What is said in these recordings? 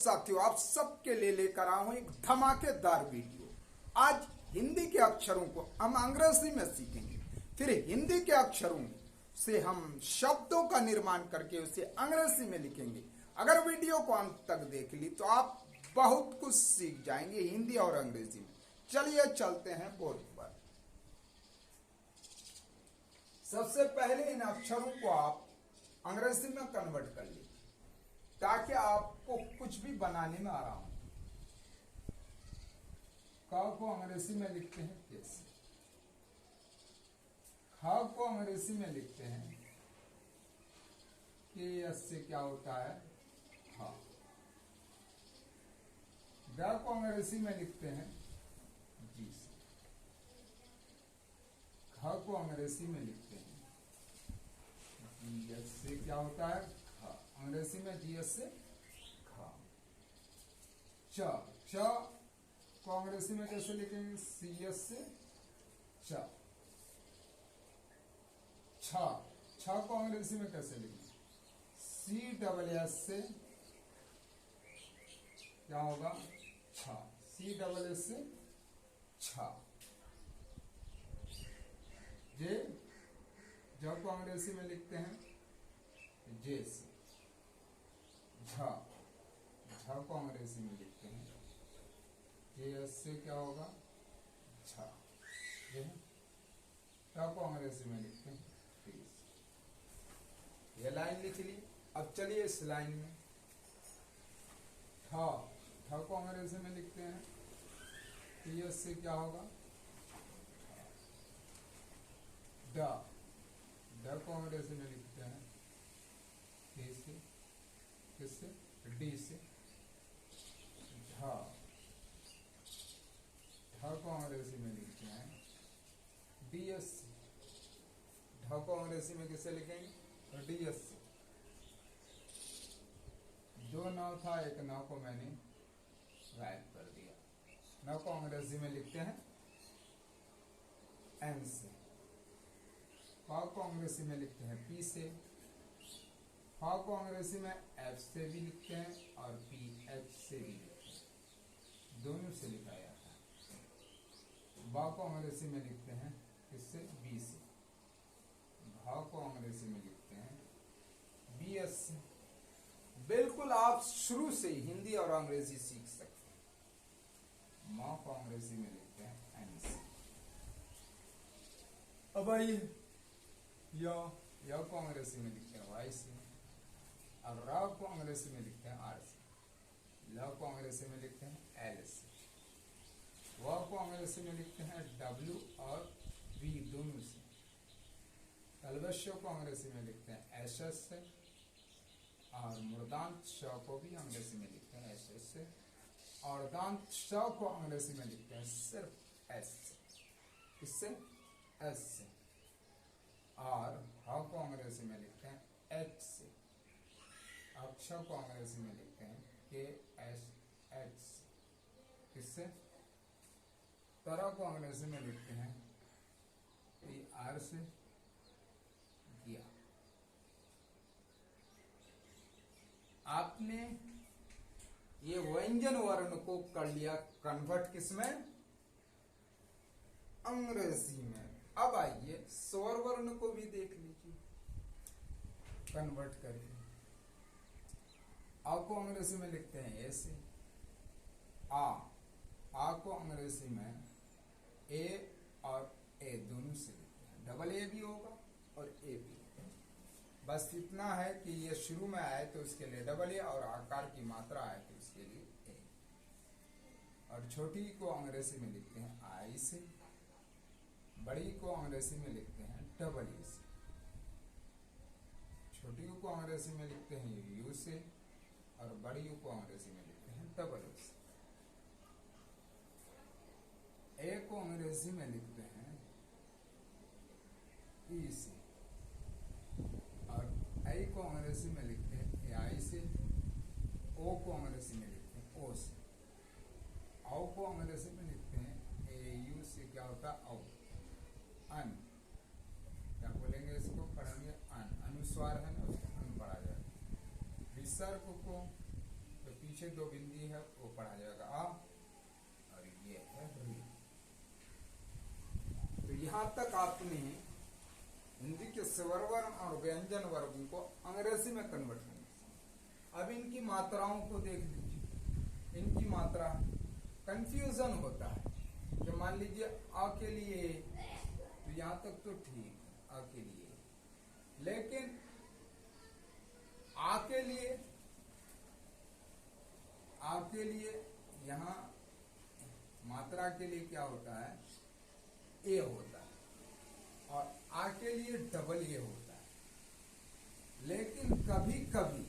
साथियों, आप सबके लिए लेकर आया हूं एक धमाकेदार वीडियो। आज हिंदी के अक्षरों को हम अंग्रेजी में सीखेंगे, फिर हिंदी के अक्षरों से हम शब्दों का निर्माण करके उसे अंग्रेजी में लिखेंगे। अगर वीडियो को अंत तक देख ली तो आप बहुत कुछ सीख जाएंगे हिंदी और अंग्रेजी में। चलिए चलते हैं बोर्ड पर। सबसे पहले इन अक्षरों को आप अंग्रेजी में कन्वर्ट कर लीजिए ताकि आपको कुछ भी बनाने में आराम हो। क को अंग्रेजी में लिखते हैं कैसे? ख को अंग्रेजी में लिखते हैं कि इससे क्या होता है हाँ। ग को अंग्रेजी में लिखते हैं जी से। ख को अंग्रेजी में लिखते हैं जी से क्या होता है ख। अंग्रेजी में जीएस से खा। च को अंग्रेजी में कैसे लिखेंगे? सीएस से च। छ को अंग्रेजी में कैसे लिखेंगे? सी डबल एस से क्या होगा छ। सी डबल एस से छ। जे को अंग्रेजी में लिखते हैं जे से। झ को अंग्रेजी में लिखते हैं जे से क्या होगा झ। ट को अंग्रेजी में लिखते हैं टी। ये लाइन लिख ली। अब चलिए इस लाइन में ठ को अंग्रेजी में लिखते हैं टी से क्या होगा ड को अंग्रेजी में लिखते हैं डी से किससे डी से। ढ को अंग्रेजी में लिखते हैं डीएस से। ढ को अंग्रेजी में किससे लिखेंगे? डीएस से। जो न था एक न को मैंने गायब कर दिया। न को अंग्रेजी में लिखते हैं एन से। प को अंग्रेजी में लिखते हैं पी से। फ को अंग्रेजी में एफ से भी लिखते हैं और पी एच से भी लिखते हैं, दोनों से लिखा जाता है। ब को अंग्रेजी में लिखते हैं किससे? बी से। भ को अंग्रेजी में लिखते हैं बी एस से। बिल्कुल आप शुरू से हिंदी और अंग्रेजी सीख सकते हैं। म को अंग्रेजी में लिखते हैं एन से। अब आइए य को अंग्रेजी में लिखते हैं वाई से। अब र को अंग्रेजी में लिखते हैं आर से। ल को अंग्रेजी में लिखते हैं एल से। व को अंग्रेजी में लिखते हैं डब्ल्यू और वी दोनों से। तलवश्य को अंग्रेजी में लिखते हैं एस एस से। और मूर्धांत श को भी अंग्रेजी में लिखते हैं एस एस से। और दांत श को अंग्रेजी में लिखते हैं सिर्फ एस से। किससे? एस से। और ह को अंग्रेजी में लिखते हैं एच से। अक्षर को अंग्रेजी में लिखते हैं के एस एच से। किससे? तरह को अंग्रेजी में लिखते हैं टी आर से। दिया। आपने ये व्यंजन वर्ण को कर लिया कन्वर्ट किसमें? अंग्रेजी में। अब आइए स्वर वर्ण को भी देख लीजिए कन्वर्ट करके। आ को अंग्रेजी में लिखते हैं ए से। आ को अंग्रेजी में ए और ए दोनों से लिखते हैं। डबल ए भी होगा और ए भी होगा। बस इतना है कि ये शुरू में आए तो उसके लिए डबल ए और आकार की मात्रा आए तो उसके लिए ए। और छोटी को अंग्रेजी में लिखते हैं आई से। बड़ी को अंग्रेजी में लिखते हैं डबल ए से। छोटी को अंग्रेजी में लिखते हैं यू से और बड़ी को अंग्रेजी में लिखते हैं डबल ओ से। ए को अंग्रेजी में लिखते हैं ई से और आई को अंग्रेजी में लिखते हैं ए आई से। ओ को अंग्रेजी में लिखते हैं ओ से। औ को अंग्रेजी में लिखते हैं ए यू से। क्या होता है औ। अन क्या बोलेंगे इसको? पढ़ेंगे अन। अनुस्वार है ना, उसको अन पढ़ा जाए। विसर्ग को तो पीछे पीछे दो बिंदी है वो पढ़ा जाएगा आ, और ये है री। तो यहाँ तक आपने हिंदी के स्वर वर्ण और व्यंजन वर्गों को अंग्रेजी में कन्वर्ट करना। अब इनकी मात्राओं को देख लीजिए। इनकी मात्रा कंफ्यूजन होता है कि मान लीजिए आ के लिए, तो यहाँ तक तो ठीक आ के लिए, लेकिन आ के लिए यहाँ मात्रा के लिए क्या होता है, ए होता है, और आ के लिए डबल ए होता है। लेकिन कभी कभी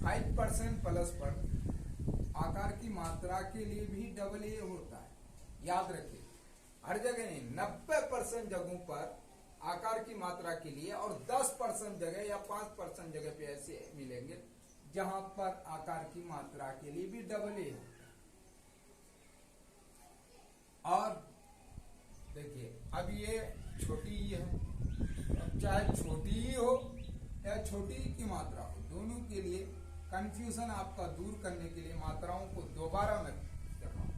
5% प्लस पर आकार की मात्रा के लिए भी डबल ए होता है। याद रखिए, हर जगह नहीं, 90% जगहों पर आकार की मात्रा के लिए, और 10% जगह या 5% जगह पे ऐसे मिलेंगे जहां पर आकार की मात्रा के लिए भी डबल ए होता है। और देखिए, अब ये छोटी ई है, अब चाहे छोटी ई हो या छोटी ई की मात्रा हो, दोनों के लिए कंफ्यूजन आपका दूर करने के लिए मात्राओं को दोबारा मैं कर रहा हूं।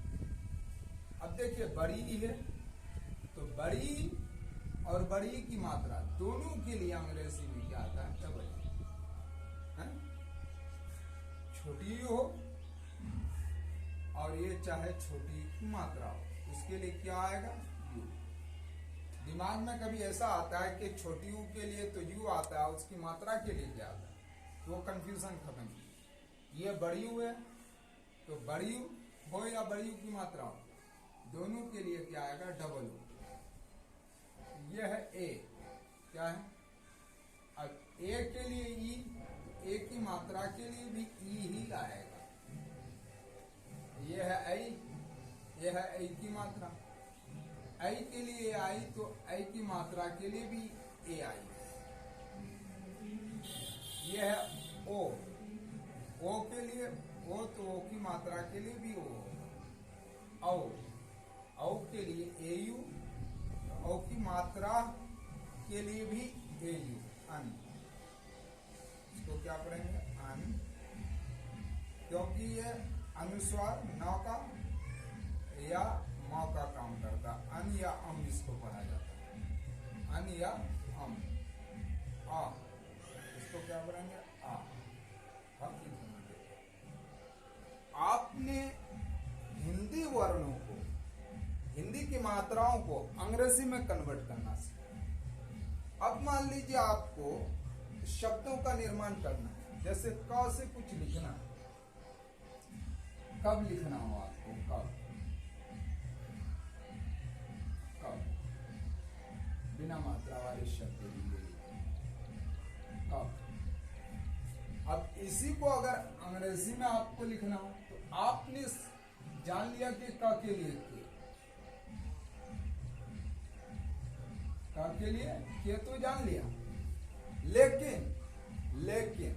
अब देखिए, बड़ी ई है तो बड़ी और बड़ी की मात्रा दोनों के लिए अंग्रेजी में क्या आता है, डबल है। छोटी हो और ये चाहे छोटी की मात्रा हो, उसके लिए क्या आएगा, यू। दिमाग में कभी ऐसा आता है कि छोटी यू के लिए तो यू आता है, उसकी मात्रा के लिए क्या आता है, तो वो कंफ्यूजन खत्म। ये बड़ी यू है तो बड़ी यू हो या बड़ी यू की मात्रा हो, दोनों के लिए क्या आएगा, डबल यू। यह है ए, क्या है, अब ए के लिए ई, ए की मात्रा के लिए भी ई ही आएगा। यह है आई, यह है आई की मात्रा, आई के लिए आई तो आई की मात्रा के लिए भी ए आई। यह है ओ, ओ के लिए ओ तो ओ की मात्रा के लिए भी ओ। औ के लिए ए यू, औ की मात्रा के लिए भी ए यू, अन। इसको क्या पढ़ेंगे, अन, क्योंकि ये अनुस्वार न का या म का काम करता, अन या अम इसको पढ़ा जाता है, अन या अम। आ, इसको क्या पढ़ेंगे, आ। आपने हिंदी वर्णों को, हिंदी की मात्राओं को अंग्रेजी में कन्वर्ट करना सीखा। अब मान लीजिए आपको शब्दों का निर्माण करना है, जैसे क से कुछ लिखना है, कब लिखना हो आपको, कब, कब, बिना मात्रा वाले शब्द लिए कब। अब इसी को अगर अंग्रेजी में आपको लिखना हो तो आपने जान लिया कि क के लिए के लिए के तो जान लिया, लेकिन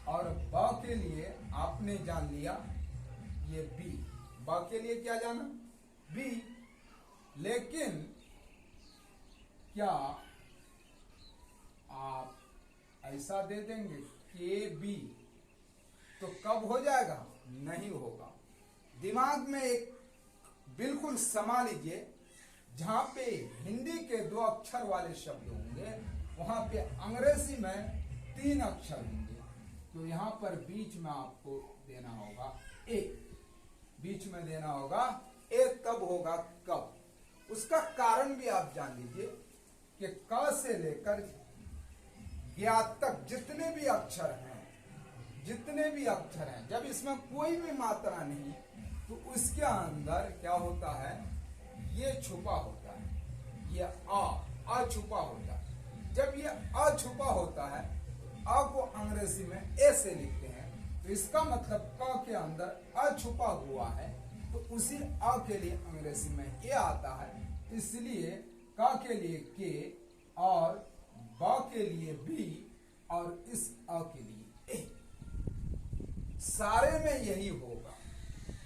और ब के लिए आपने जान लिया ये बी, ब के लिए क्या जाना, बी। लेकिन क्या आप ऐसा दे देंगे के बी तो कब हो जाएगा, नहीं होगा। दिमाग में एक बिल्कुल समा लीजिए, जहां पे हिंदी के 2 अक्षर वाले शब्द होंगे वहां पे अंग्रेजी में 3 अक्षर होंगे, तो यहाँ पर बीच में आपको देना होगा ए, बीच में देना होगा ए, तब होगा कब। उसका कारण भी आप जान लीजिए कि क से लेकर ज्ञात तक जितने भी अक्षर हैं, जब इसमें कोई भी मात्रा नहीं तो उसके अंदर क्या होता है, ये छुपा होता है, ये आ छुपा होता है। जब ये आ छुपा होता है, आ को अंग्रेजी में ए से लिखते हैं, तो इसका मतलब क के अंदर आ छुपा हुआ है, तो उसी आ के लिए अंग्रेजी में ए आता है। इसलिए क के लिए के और ब के लिए बी और इस आ के लिए ए, सारे में यही होगा।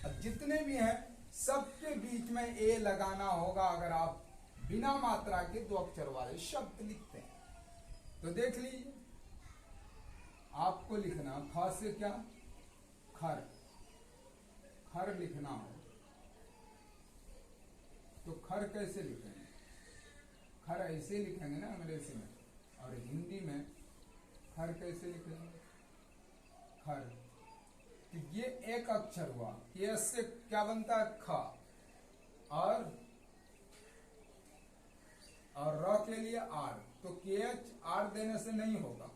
अब जितने भी हैं सबके बीच में ए लगाना होगा अगर आप बिना मात्रा के 2 अक्षर वाले शब्द लिखते हैं। तो देख लीजिए, आपको लिखना ख से क्या, खर, खर लिखना हो तो खर कैसे लिखेंगे? खर ऐसे लिखेंगे ना अंग्रेजी में, और हिंदी में खर कैसे लिखेंगे? खर। तो ये एक अक्षर हुआ, के से क्या बनता है? ख। और र के लिए आर, तो के एच आर देने से नहीं होगा,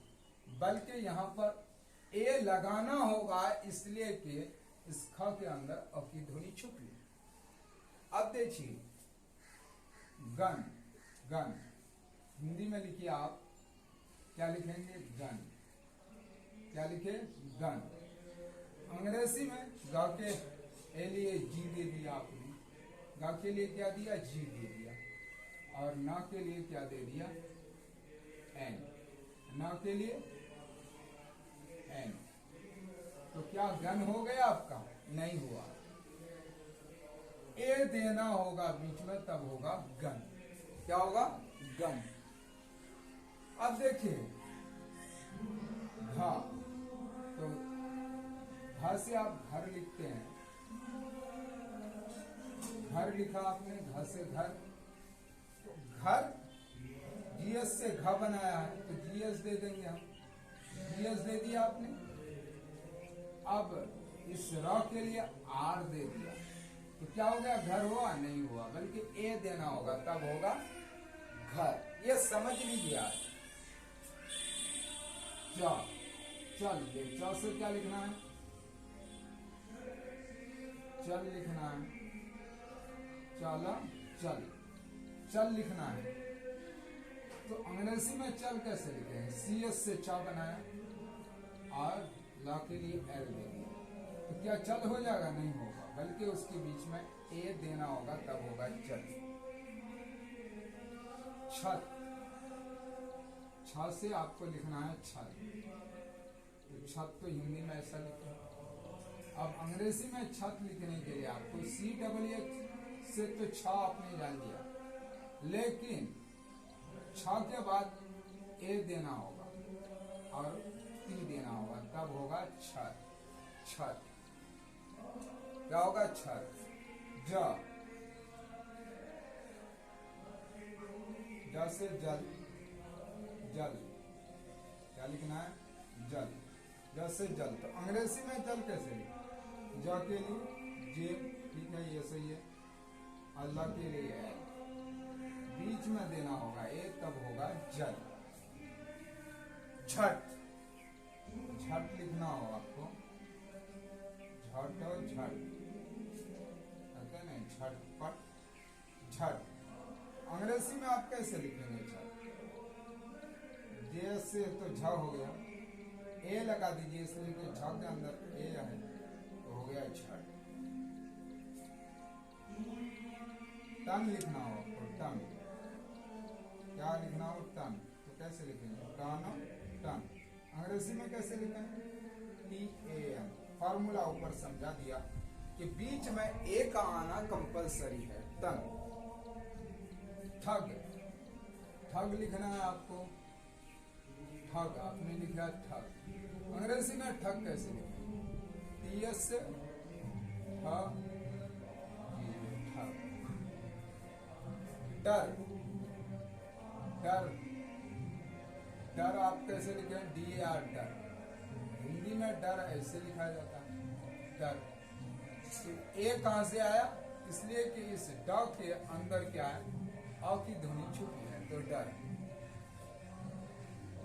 बल्कि यहां पर ए लगाना होगा, इसलिए कि इस ख के अंदर अ की ध्वनि छुप ली। अब देखिए गन, गन हिंदी में लिखिए आप, क्या लिखेंगे? गन। क्या लिखे? गन। अंग्रेजी में ग के ए लिए जी दे दिया आपने, ग के लिए क्या दिया? जी दे दिया, और न के लिए क्या दे दिया? एन। न के लिए एन। तो क्या गन हो गया आपका? नहीं हुआ, ए देना होगा बीच में, तब होगा गन। क्या होगा? गन। अब देखिए घा, तो घा से आप घर लिखते हैं, घर लिखा आपने, घ से घर, तो घर जीएस से घ बनाया है, तो जीएस दे देंगे हम, जीएस दे दिया आपने। अब इस र के लिए आर दे दिया, तो क्या हो गया? घर हुआ? नहीं हुआ, बल्कि ए देना होगा, तब होगा घर। ये समझ लीजिए आज। च, चल, ये च से क्या लिखना है? चल लिखना है, चल, चल, चल लिखना है। तो अंग्रेजी में चल कैसे लिखेंगे? सी एस से चा बनाया, और ला के लिए एल दे दिया, तो क्या चल हो जाएगा? नहीं होगा, बल्कि उसके बीच में ए देना होगा, तब होगा चल। छत, छ से आपको लिखना है छत, तो छत तो हिंदी में ऐसा लिखा। अब अंग्रेजी में छत लिखने के लिए आपको सी डबल एच से तो छ आपने जान दिया, लेकिन छ के बाद ए देना होगा और टी देना होगा, तब होगा छत। छत क्या होगा? छत। ज, ज से जल, जल, क्या लिखना है? जल। ज से जल, तो अंग्रेजी में जल कैसे लिखें? ज के लिए जे, ठीक है, ये सही है, अल्लाह के लिए है, बीच में देना होगा ए, तब होगा जल। झट, झट लिखना होगा आपको, झट और झट, कहते हैं ना झटपट, झट। अंग्रेजी में आप कैसे लिखेंगे झट? जे से तो झ हो गया, ए लगा दीजिए, इसलिए कि झ के अंदर ए है, तो हो गया झट। टन लिखना हो आपको, टन, क्या लिखना हो? टन, तो कैसे लिखेंगे? Ton, ton. अंग्रेजी में कैसे लिखेंगे? TAN। फॉर्मूला ऊपर समझा दिया कि बीच में ए का आना कंपलसरी है, टन। ठग, ठग लिखना है आपको, ठग, आपने लिखा ठग। अंग्रेजी में ठग कैसे लिखेंगे? TS से ठग, ठग। डर, डर, डर आप कैसे लिखें? DAR, डर। हिंदी में डर ऐसे लिखा जाता है, डर। ए कहां से आया? इसलिए कि इस ड के अंदर क्या है? अ की ध्वनि छुपी है, तो डर।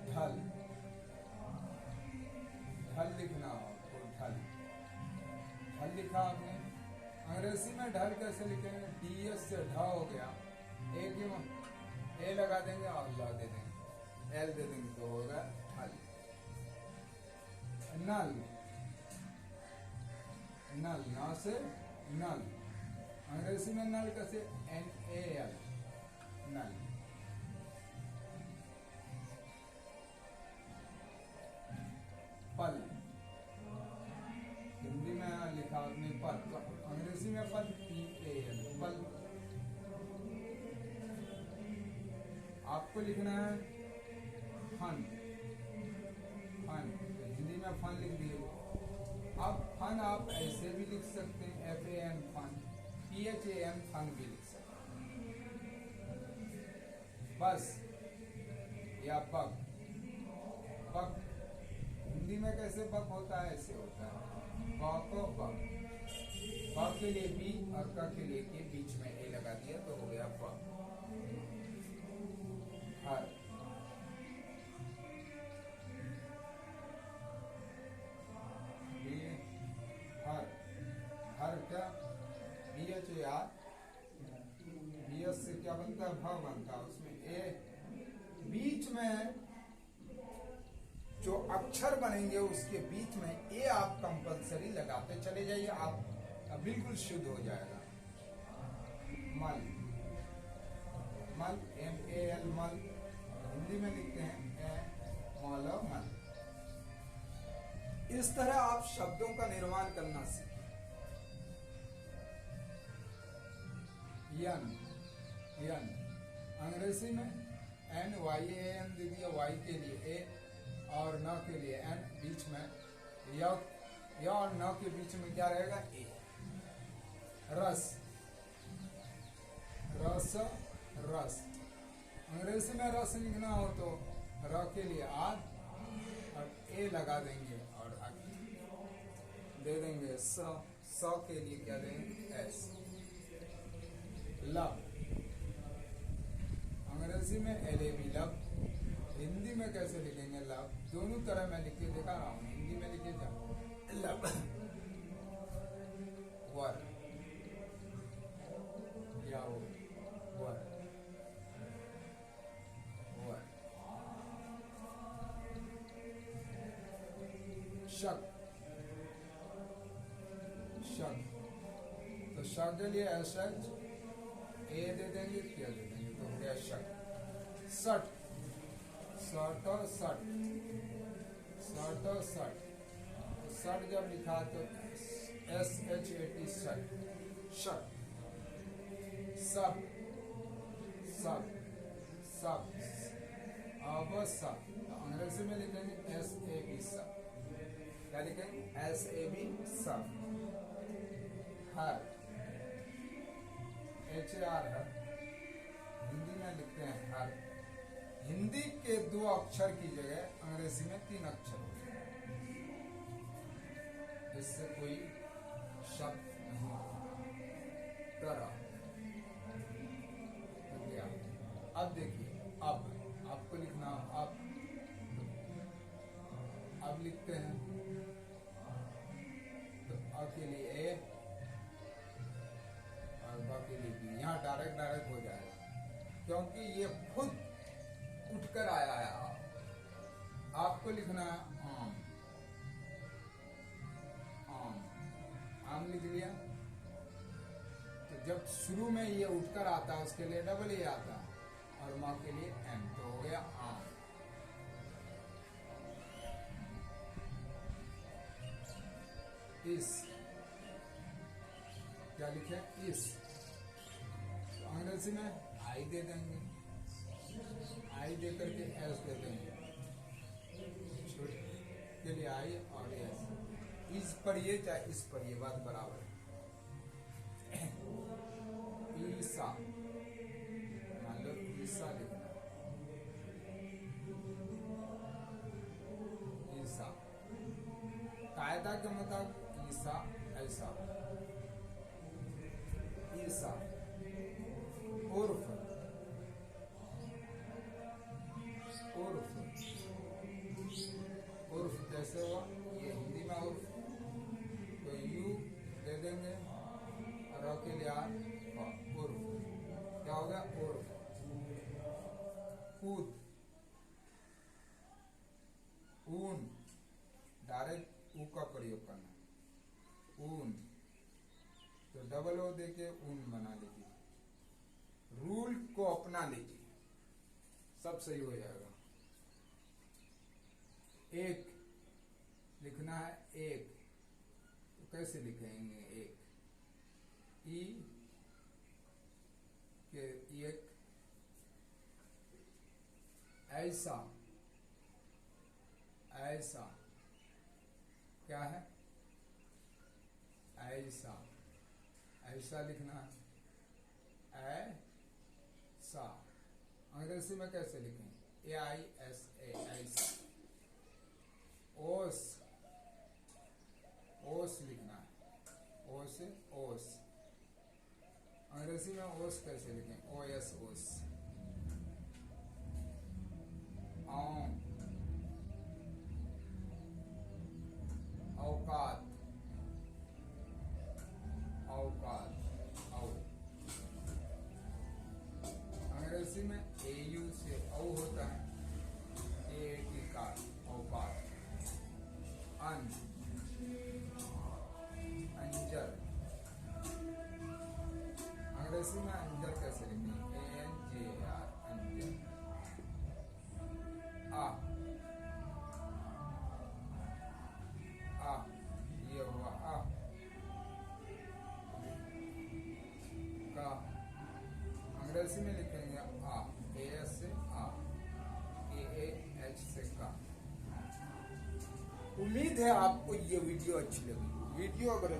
ढल, ढल लिखना हो तो ढल, ढल लिखा आपने। अंग्रेजी में ढल कैसे लिखेंगे? DS से ढ हो गया, ए की ए लगा देंगे और ला दे देंगे, एल दे देंगे, तो होगा ढल। नल, नल, ना से नल। अंग्रेजी में नल कैसे? NAL, नल। पल, हिंदी में लिखा आपने पल, तो अंग्रेजी में पल PAL, पल। आपको लिखना है फन, फन, फन लिख दिए। अब फन आप ऐसे भी लिख सकते हैं, FAN फन, PHAN फन भी लिख सकते हैं बस। या बग, बग हिंदी में कैसे बग होता है, ऐसे होता है बग, बग। ब के लिए बी और क के लिए के बीच में ए लगा दिया तो हो गया बग। हर, हर, हर क्या, BHAR, BS से क्या बनता है, भ बनता है, उसमें ए बीच में जो अक्षर बनेंगे उसके बीच में ए आप कंपलसरी लगाते चले जाइए, आप बिल्कुल शुद्ध हो जाएगा। मल, मल, MAL मल, हिंदी में लिखते हैं मल, मल। इस तरह आप शब्दों का निर्माण करना सीखें। यन, यन अंग्रेजी में NYAN दे दिया, Y के लिए ए और न के लिए N, बीच में या और न के बीच में क्या रहेगा, ए। रस, रस, रस अंग्रेजी में रस लिखना हो तो र के लिए आर और ए लगा देंगे और आगे दे देंगे स के लिए क्या देंगे, एस। लव, अंग्रेजी में LAV लव, हिंदी में कैसे लिखेंगे लव, दोनों तरह मैं लिख के दिखा रहा हूँ, हिंदी में लिखे जा लव। वर, या वर, वर। शक, शक, तो शक के लिए SH ए दे देंगे, क्या दे देंगे तो हो गया शक। सट, शर्ट और शर्ट, शर्ट और शर्ट, शर्ट जब लिखा तो SHAT शर्ट, शर्ट। सब, सब, सब, अब सब तो अंग्रेजी में लिखेंगे SAB सब, क्या लिखेंगे SAB सब। हर, HAR हर, हिंदी में लिखते हैं हर। हिंदी के 2 अक्षर की जगह अंग्रेजी में 3 अक्षर होते हैं, इससे कोई शब्द नहीं तरह। अब देखिए, अब आपको लिखना, अब लिखते हैं तो अ के लिए ए और ब के लिए बी, यहाँ डायरेक्ट हो जाएगा क्योंकि ये खुद उठकर आया है। आपको लिखना है आम, आम, आम लिख लिया तो जब शुरू में ये उठकर आता है उसके लिए डबल ए आता है और माँ के लिए एम, तो हो गया आम। इस, क्या लिखे, इस, तो अंग्रेजी में आई दे देंगे, आई दे करके एस दे देंगे, छोटे के लिए आई और एस। इस पढ़िए चाहे इस पढ़िए, बात बराबर है। ईसा, मान लो ईसा लिखना, ईसा कायदा के मुताबिक ईसा ऐसा, ईसा। उर्फ, उर्फ, उर्फ कैसे हुआ, ये हिंदी में उर्फ तो यू दे देंगे और के लिए आर, उर्फ, क्या हो गया उर्फ। कूद, ऊन, डायरेक्ट ऊ का प्रयोग करना, ऊन तो डबल ओ देके ऊन बना लीजिए, रूल को अपना लीजिए, सब सही हो जाएगा। एक लिखना है, एक तो कैसे लिखेंगे, एक ई के एक, ऐसा, ऐसा क्या है? ऐसा, ऐसा लिखना है, ऐसा। अंग्रेजी में कैसे लिखें? AISA, ऐसा। ओस, ओस लिखना है, ओस, ओस। अंग्रेजी में ओस कैसे लिखें? OS, ओस। औं, औकात, औकात, औ। अंग्रेजी में AU से औ होता है, AAT का, औकात। अन, अंजर। अंग्रेजी में अंजर कैसे लिखें? ANJR, अंजर। आ, आ, ये हुआ आ। का, अंग्रेजी में लिखेंगे आ, AS से आ, AAH से का। उम्मीद है आपको ये वीडियो अच्छी लगी। वीडियो अगर